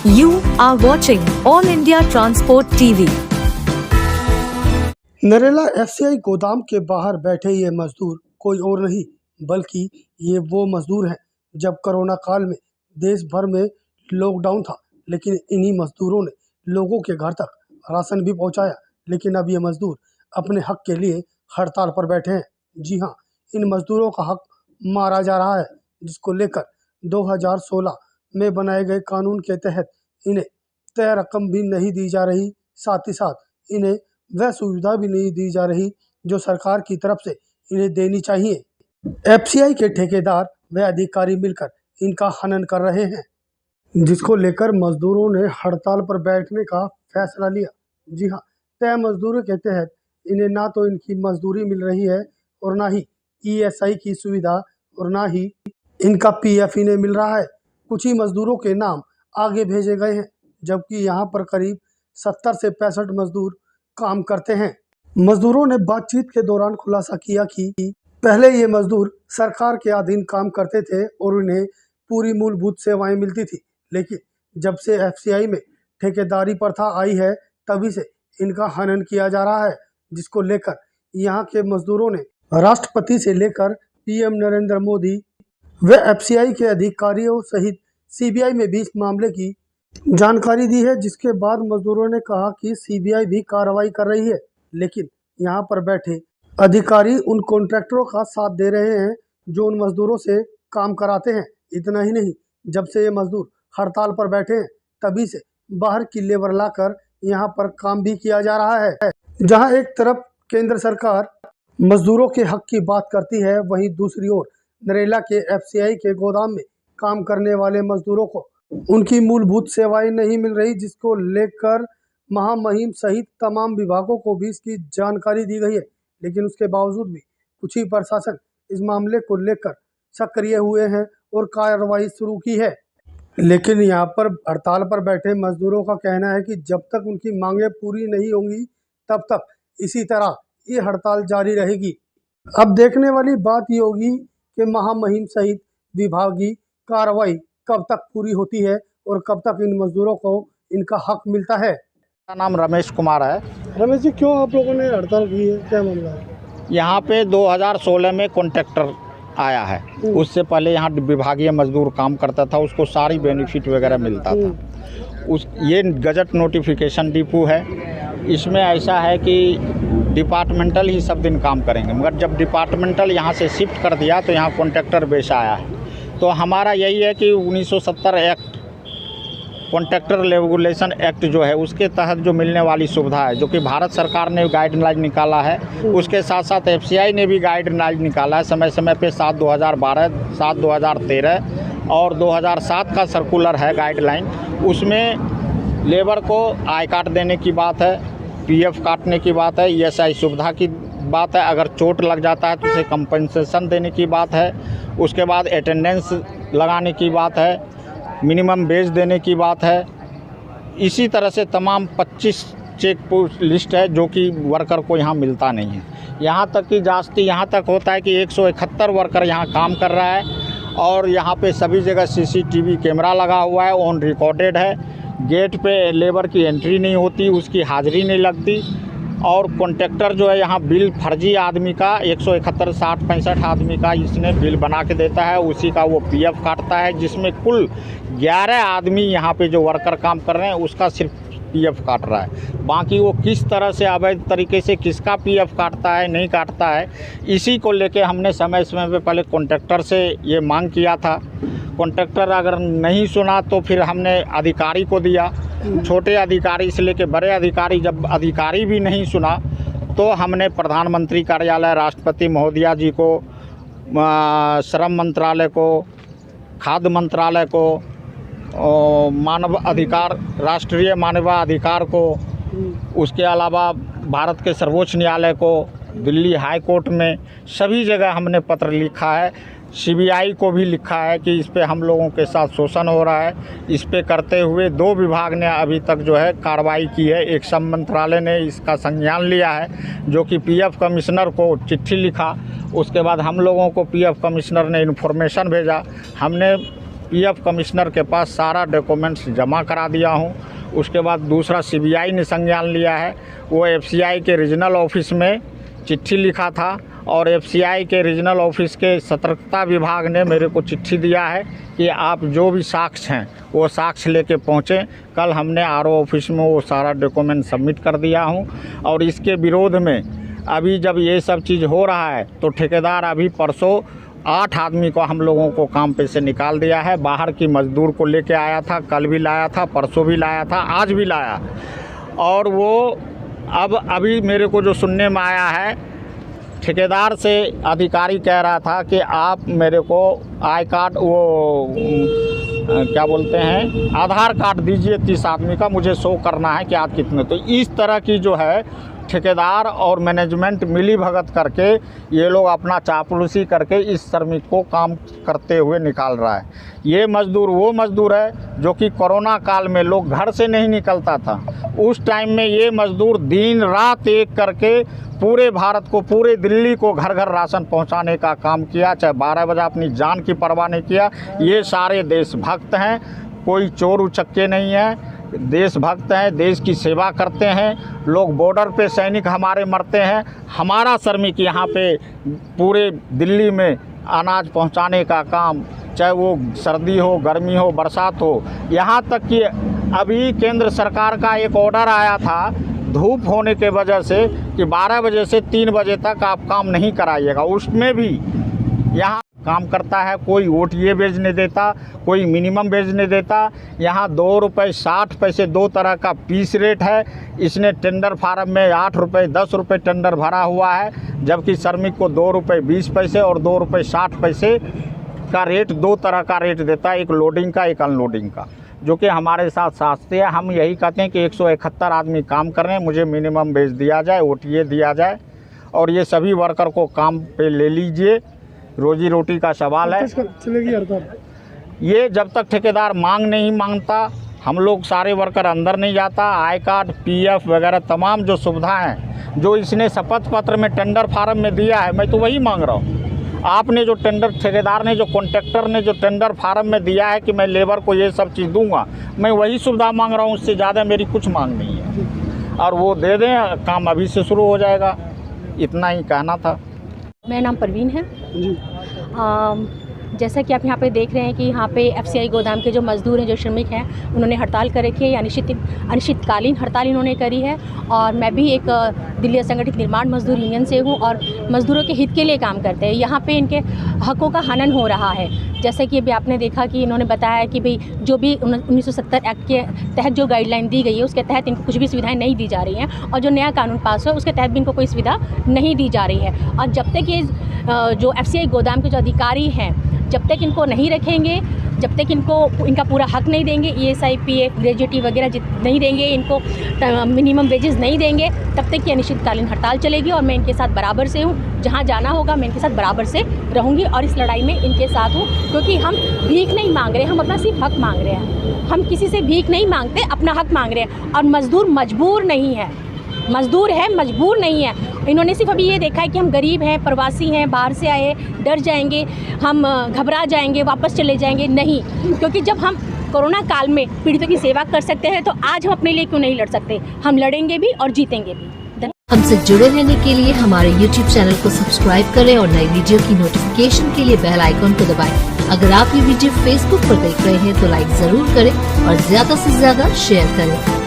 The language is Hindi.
You are watching All India Transport TV. Narela FCI गोदाम के बाहर बैठे ये मजदूर कोई और नहीं बल्कि ये वो मजदूर हैं जब कोरोना काल में देश भर में लॉकडाउन था, लेकिन इन्हीं मजदूरों ने लोगों के घर तक राशन भी पहुंचाया। लेकिन अब ये मजदूर अपने हक के लिए हड़ताल पर बैठे हैं। जी हाँ, इन मजदूरों का हक मारा जा रहा है, जिसको लेकर 2016 में बनाए गए कानून के तहत इन्हें तय रकम भी नहीं दी जा रही, साथ ही साथ इन्हें वह सुविधा भी नहीं दी जा रही जो सरकार की तरफ से इन्हें देनी चाहिए। एफसीआई के ठेकेदार व अधिकारी मिलकर इनका हनन कर रहे हैं, जिसको लेकर मजदूरों ने हड़ताल पर बैठने का फैसला लिया। जी हाँ, तय मजदूरी के तहत इन्हें ना तो इनकी मजदूरी मिल रही है और ना ही ईएसआई की सुविधा और ना ही इनका पीएफ इन्हें मिल रहा है। कुछ ही मजदूरों के नाम आगे भेजे गए हैं, जबकि यहाँ पर करीब 70 से 65 मजदूर काम करते हैं। मजदूरों ने बातचीत के दौरान खुलासा किया कि पहले ये मजदूर सरकार के अधीन काम करते थे और उन्हें पूरी मूलभूत सेवाएं मिलती थी, लेकिन जब से एफसीआई में ठेकेदारी प्रथा आई है तभी से इनका हनन किया जा रहा है, जिसको लेकर यहाँ के मजदूरों ने राष्ट्रपति से लेकर पीएम नरेंद्र मोदी व एफसीआई के अधिकारियों सहित सीबीआई में भी इस मामले की जानकारी दी है। जिसके बाद मजदूरों ने कहा कि सीबीआई भी कार्रवाई कर रही है, लेकिन यहाँ पर बैठे अधिकारी उन कॉन्ट्रैक्टरों का साथ दे रहे हैं जो उन मजदूरों से काम कराते हैं। इतना ही नहीं, जब से ये मजदूर हड़ताल पर बैठे हैं तभी से बाहर की लेबर लाकर यहाँ पर काम भी किया जा रहा है। जहाँ एक तरफ केंद्र सरकार मजदूरों के हक की बात करती है, वहीं दूसरी ओर नरेला के एफसीआई के गोदाम में काम करने वाले मजदूरों को उनकी मूलभूत सेवाएं नहीं मिल रही, जिसको लेकर महामहिम सहित तमाम विभागों को भी इसकी जानकारी दी गई है। लेकिन उसके बावजूद भी कुछ ही प्रशासन इस मामले को लेकर सक्रिय हुए हैं और कार्रवाई शुरू की है। लेकिन यहाँ पर हड़ताल पर बैठे मजदूरों का कहना है कि जब तक उनकी मांगें पूरी नहीं होंगी तब तक इसी तरह ये हड़ताल जारी रहेगी। अब देखने वाली बात ये होगी कि महामहिम सहित विभागीय कार्रवाई कब तक पूरी होती है और कब तक इन मजदूरों को इनका हक मिलता है। मेरा नाम रमेश कुमार है। रमेश जी, क्यों आप लोगों ने हड़ताल की है, क्या मामला है? यहाँ पे 2016 में कॉन्ट्रैक्टर आया है, उससे पहले यहाँ विभागीय मजदूर काम करता था, उसको सारी बेनिफिट वगैरह मिलता था। ये गजट नोटिफिकेशन डिपो है, इसमें ऐसा है कि डिपार्टमेंटल ही सब दिन काम करेंगे, मगर जब डिपार्टमेंटल यहाँ से शिफ्ट कर दिया तो यहाँ कॉन्ट्रैक्टर बेस आया है। तो हमारा यही है कि 1970 एक्ट, कॉन्ट्रैक्टर रेगुलेशन एक्ट जो है, उसके तहत जो मिलने वाली सुविधा है, जो कि भारत सरकार ने गाइडलाइन निकाला है, उसके साथ साथ एफसीआई ने भी गाइडलाइन निकाला है समय समय पे 7/2012, 7/2013 और 2007 का सर्कुलर है गाइडलाइन। उसमें लेबर को आई कार्ड देने की बात है, पीएफ काटने की बात है, ईएसआई सुविधा की बात है, अगर चोट लग जाता है तो उसे कंपनसेशन देने की बात है, उसके बाद अटेंडेंस लगाने की बात है, मिनिमम वेज देने की बात है। इसी तरह से तमाम 25 चेक लिस्ट है जो कि वर्कर को यहाँ मिलता नहीं है। यहाँ तक कि जास्ती यहाँ तक होता है कि 171 वर्कर यहाँ काम कर रहा है और यहाँ पे सभी जगह सीसीटीवी कैमरा लगा हुआ है, ऑन रिकॉर्डेड है। गेट पे लेबर की एंट्री नहीं होती, उसकी हाज़िरी नहीं लगती और कॉन्ट्रैक्टर जो है यहाँ बिल फर्जी आदमी का 171, 60, 65 आदमी का इसने बिल बना के देता है, उसी का वो पीएफ काटता है, जिसमें कुल 11 आदमी यहाँ पे जो वर्कर काम कर रहे हैं उसका सिर्फ पीएफ काट रहा है। बाकी वो किस तरह से अवैध तरीके से किसका पीएफ काटता है नहीं काटता है, इसी को लेके हमने समय समय पे पहले कॉन्ट्रैक्टर से ये मांग किया था। कॉन्ट्रैक्टर अगर नहीं सुना तो फिर हमने अधिकारी को दिया, छोटे अधिकारी से लेके बड़े अधिकारी, जब अधिकारी भी नहीं सुना तो हमने प्रधानमंत्री कार्यालय, राष्ट्रपति महोदया जी को, श्रम मंत्रालय को, खाद्य मंत्रालय को, मानव अधिकार, राष्ट्रीय मानवाधिकार को, उसके अलावा भारत के सर्वोच्च न्यायालय को, दिल्ली हाई कोर्ट में, सभी जगह हमने पत्र लिखा है। सीबीआई को भी लिखा है कि इस पे हम लोगों के साथ शोषण हो रहा है। इस पे करते हुए 2 विभाग ने अभी तक जो है कार्रवाई की है। एक श्रम मंत्रालय ने इसका संज्ञान लिया है, जो कि पीएफ कमिश्नर को चिट्ठी लिखा, उसके बाद हम लोगों को पीएफ कमिश्नर ने इन्फॉर्मेशन भेजा, हमने पीएफ कमिश्नर के पास सारा डॉक्यूमेंट्स जमा करा दिया हूँ। उसके बाद दूसरा सीबीआई ने संज्ञान लिया है। वो एफसीआई के रीजनल ऑफिस में चिट्ठी लिखा था और एफसीआई के रीजनल ऑफिस के सतर्कता विभाग ने मेरे को चिट्ठी दिया है कि आप जो भी साक्ष्य हैं वो साक्ष्य लेके पहुँचें। कल हमने आरओ ऑफिस में वो सारा डॉक्यूमेंट सबमिट कर दिया हूँ। और इसके विरोध में अभी जब ये सब चीज़ हो रहा है तो ठेकेदार अभी परसों 8 आदमी को हम लोगों को काम पे से निकाल दिया है। बाहर की मजदूर को लेके आया था, कल भी लाया था, परसों भी लाया था, आज भी लाया। और वो अभी मेरे को जो सुनने में आया है, ठेकेदार से अधिकारी कह रहा था कि आप मेरे को आई कार्ड वो क्या बोलते हैं आधार कार्ड दीजिए 30 आदमी का, मुझे शो करना है कि आप कितने। तो इस तरह की जो है ठेकेदार और मैनेजमेंट मिली भगत करके ये लोग अपना चापलूसी करके इस श्रमिक को काम करते हुए निकाल रहा है। ये मज़दूर वो मज़दूर है जो कि कोरोना काल में लोग घर से नहीं निकलता था। उस टाइम में ये मज़दूर दिन रात एक करके पूरे भारत को, पूरे दिल्ली को घर घर राशन पहुंचाने का काम किया। चाहे 12 बजे अपनी जान की परवाह नहीं किया। ये सारे देशभक्त हैं, कोई चोर उचक्के नहीं है, देशभक्त हैं, देश की सेवा करते हैं। लोग बॉर्डर पे सैनिक हमारे मरते हैं, हमारा श्रमिक यहाँ पे पूरे दिल्ली में अनाज पहुँचाने का काम, चाहे वो सर्दी हो, गर्मी हो, बरसात हो। यहाँ तक कि अभी केंद्र सरकार का एक ऑर्डर आया था धूप होने के वजह से कि 12 बजे से 3 बजे तक आप काम नहीं कराइएगा। उसमें भी यहाँ काम करता है, कोई ओटीए बेच नहीं देता, कोई मिनिमम बेच नहीं देता। यहाँ 2 रुपये 60 पैसे 2 तरह का पीस रेट है। इसने टेंडर फार्म में 8 रुपये 10 रुपये टेंडर भरा हुआ है, जबकि श्रमिक को 2 रुपये 20 पैसे और 2 रुपये 60 पैसे का रेट, 2 तरह का रेट देता है, एक लोडिंग का एक अनलोडिंग का, जो कि हमारे साथ सास्ते है। हम यही कहते हैं कि 171 आदमी काम कर रहे हैं, मुझे मिनिमम बेच दिया जाए, ओटीए दिया जाए और ये सभी वर्कर को काम पे ले लीजिए। रोजी रोटी का सवाल है। चलेगी हड़ताल ये जब तक ठेकेदार मांग नहीं मांगता, हम लोग सारे वर्कर अंदर नहीं जाता। आई कार्ड, पीएफ वगैरह तमाम जो सुविधाएं हैं जो इसने शपथ पत्र में टेंडर फार्म में दिया है, मैं तो वही मांग रहा हूँ। आपने जो टेंडर, ठेकेदार ने, जो कॉन्ट्रैक्टर ने जो टेंडर फार्म में दिया है कि मैं लेबर को ये सब चीज़ दूंगा, मैं वही सुविधा मांग रहा हूँ। उससे ज़्यादा मेरी कुछ मांग नहीं है। और वो दे दें, काम अभी से शुरू हो जाएगा। इतना ही कहना था। मेरा नाम परवीन है जी। जैसा कि आप यहाँ पे देख रहे हैं कि यहाँ पे एफसीआई गोदाम के जो मज़दूर हैं, जो श्रमिक हैं, उन्होंने हड़ताल कर रखी है, अनिश्चितकालीन हड़ताल इन्होंने करी है। और मैं भी एक दिल्ली असंगठित निर्माण मजदूर यूनियन से हूँ और मज़दूरों के हित के लिए काम करते हैं। यहाँ पे इनके हकों का हनन हो रहा है। जैसे कि अभी आपने देखा कि इन्होंने बताया कि भाई जो भी 1970 एक्ट के तहत जो गाइडलाइन दी गई है, उसके तहत इनको कुछ भी सुविधाएं नहीं दी जा रही हैं, और जो नया कानून पास हुआ उसके तहत भी इनको कोई सुविधा नहीं दी जा रही है। और जब तक ये जो एफसीआई गोदाम के जो अधिकारी हैं, जब तक इनको नहीं रखेंगे, जब तक इनको इनका पूरा हक नहीं देंगे, ईएसआई, पीएफ, ग्रेजुएटी वगैरह नहीं देंगे, इनको मिनिमम वेजेस नहीं देंगे, तब तक ये अनिश्चितकालीन हड़ताल चलेगी। और मैं इनके साथ बराबर से हूँ, जहाँ जाना होगा मैं इनके साथ बराबर से रहूँगी और इस लड़ाई में इनके साथ हूँ। क्योंकि हम भीख नहीं मांग रहे, हम अपना सिर्फ हक मांग रहे हैं। हम किसी से भीख नहीं मांगते, अपना हक मांग रहे हैं। और मज़दूर मजबूर नहीं है, मज़दूर है, मजबूर नहीं है। इन्होंने सिर्फ अभी ये देखा है कि हम गरीब हैं, प्रवासी हैं, बाहर से आए, डर जाएंगे, हम घबरा जाएंगे, वापस चले जाएंगे। नहीं, क्योंकि जब हम कोरोना काल में पीड़ितों की सेवा कर सकते हैं तो आज हम अपने लिए क्यों नहीं लड़ सकते। हम लड़ेंगे भी और जीतेंगे भी। हमसे जुड़े रहने के लिए हमारे YouTube चैनल को सब्सक्राइब करें और नई वीडियो की नोटिफिकेशन के लिए बेल आइकन को दबाएं। अगर आप ये वीडियो Facebook पर देख रहे हैं तो लाइक जरूर करें और ज्यादा से ज्यादा शेयर करें।